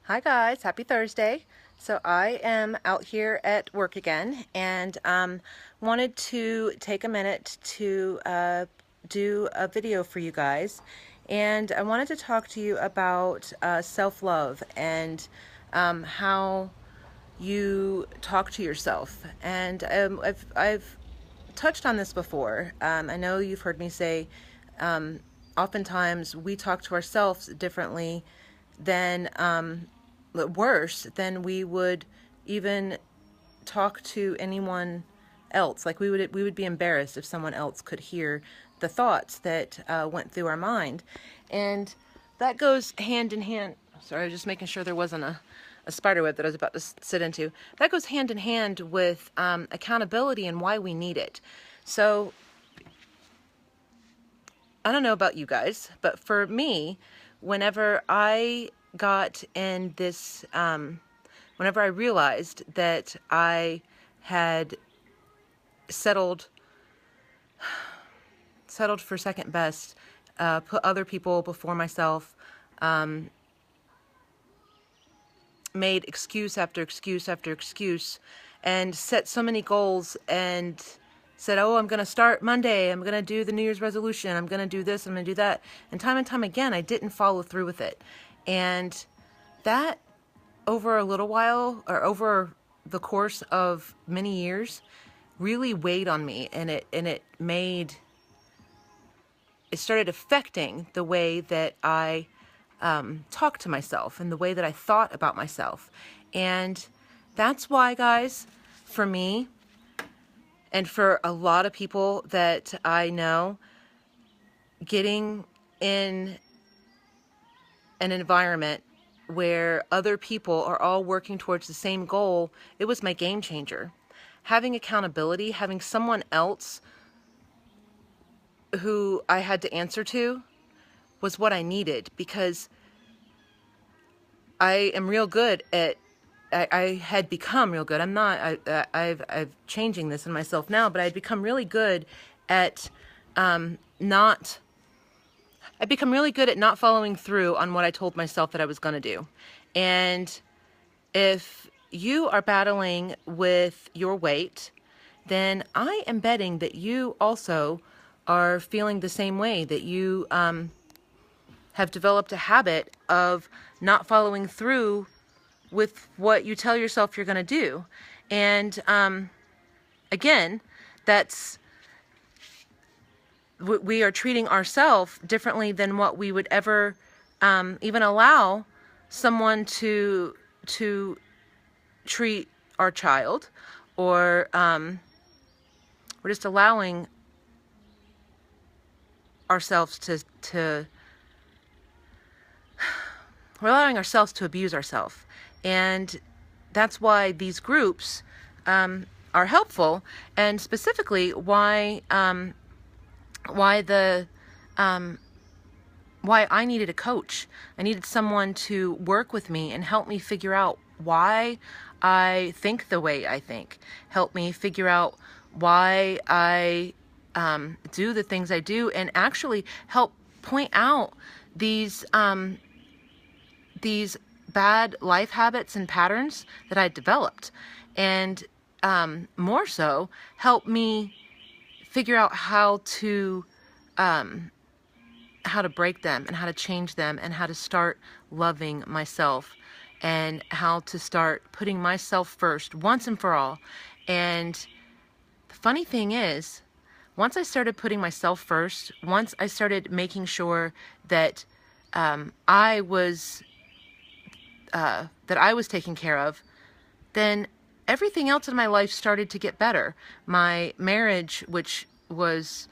Hi guys, happy Thursday. So I am out here at work again and wanted to take a minute to do a video for you guys. And I wanted to talk to you about self-love and how you talk to yourself. And I've touched on this before. I know you've heard me say oftentimes we talk to ourselves differently than worse than we would even talk to anyone else. Like we would be embarrassed if someone else could hear the thoughts that went through our mind, and that goes hand in hand. Sorry, I was just making sure there wasn't a spider web that I was about to sit into. That goes hand in hand with accountability and why we need it. So I don't know about you guys, but for me, whenever I got in this, whenever I realized that I had settled for second best, put other people before myself, made excuse after excuse after excuse, and set so many goals and said, oh, I'm going to start Monday, I'm going to do the New Year's resolution, I'm going to do this, I'm going to do that. And time again, I didn't follow through with it. And that, over a little while, or over the course of many years, really weighed on me, and it started affecting the way that I talked to myself and the way that I thought about myself. And that's why, guys, for me and for a lot of people that I know, getting in an environment where other people are all working towards the same goal, it was my game changer. Having accountability, having someone else who I had to answer to, was what I needed, because I am real good at, I had become real good. I'm not, I've changing this in myself now, but I'd become really good at not following through on what I told myself that I was going to do. And if you are battling with your weight, then I am betting that you also are feeling the same way, that you have developed a habit of not following through with what you tell yourself you're going to do. And again, we are treating ourselves differently than what we would ever even allow someone to treat our child, or we're just allowing ourselves to we're allowing ourselves to abuse ourselves. And that's why these groups are helpful, and specifically why I needed a coach. I needed someone to work with me and help me figure out why I think the way I think. Help me figure out why I do the things I do, and actually help point out these bad life habits and patterns that I developed, and more so help me figure out how to break them, and how to change them, and how to start loving myself, and how to start putting myself first once and for all. And the funny thing is, once I started putting myself first, once I started making sure that I was taken care of, then everything else in my life started to get better. My marriage, which was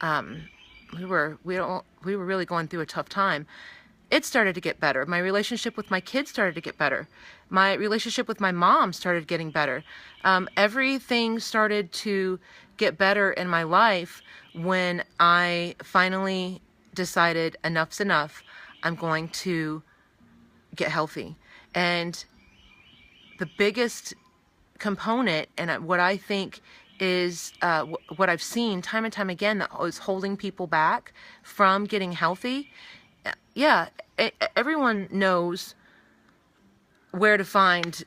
we were really going through a tough time, it started to get better. My relationship with my kids started to get better. My relationship with my mom started getting better. Everything started to get better in my life when I finally decided enough's enough. I'm going to get healthy. And the biggest component, and what I think is what I've seen time and time again that is holding people back from getting healthy. Yeah, everyone knows where to find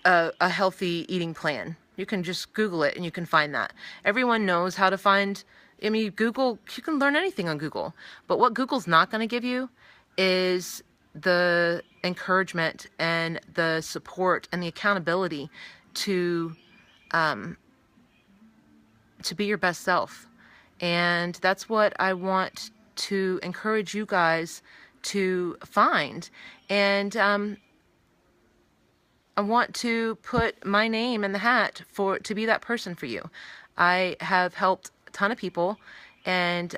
a healthy eating plan. You can just Google it and you can find that. Everyone knows how to find, I mean, Google, you can learn anything on Google. But what Google's not going to give you is the encouragement and the support and the accountability to be your best self. And that's what I want to encourage you guys to find. And I want to put my name in the hat to be that person for you. I have helped a ton of people, and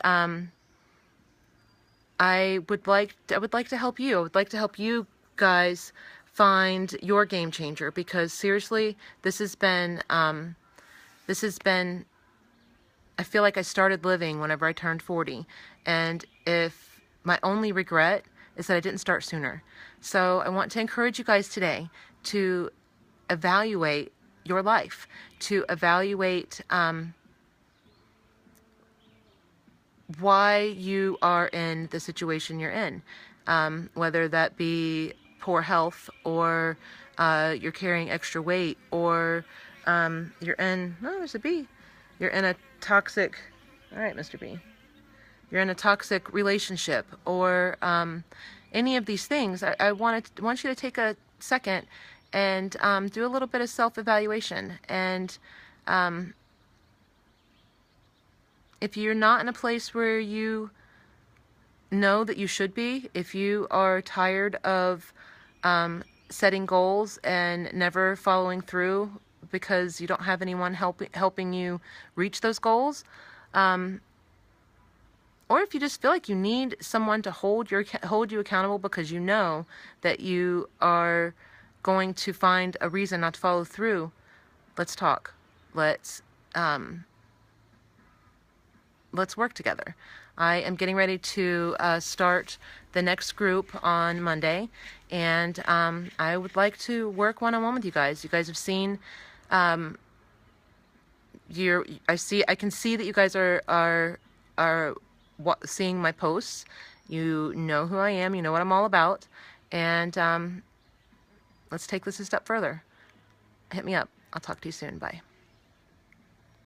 I would like to help you. I would like to help you guys find your game changer, because seriously, this has been I feel like I started living whenever I turned 40, and if my only regret is that I didn't start sooner. So I want to encourage you guys today to evaluate your life, to evaluate why you are in the situation you're in, whether that be poor health, or you're carrying extra weight, or you're in, oh, there's a bee. You're in a toxic, all right, Mr. B. You're in a toxic relationship, or any of these things. I want you to take a second and do a little bit of self-evaluation. And if you're not in a place where you know that you should be, if you are tired of setting goals and never following through because you don't have anyone helping you reach those goals, or if you just feel like you need someone to hold you accountable because you know that you are going to find a reason not to follow through, let's talk. Let's work together. I am getting ready to start the next group on Monday, and I would like to work one-on-one with you guys. You guys have seen, I can see that you guys are seeing my posts. You know who I am. You know what I'm all about, and let's take this a step further. Hit me up. I'll talk to you soon. Bye.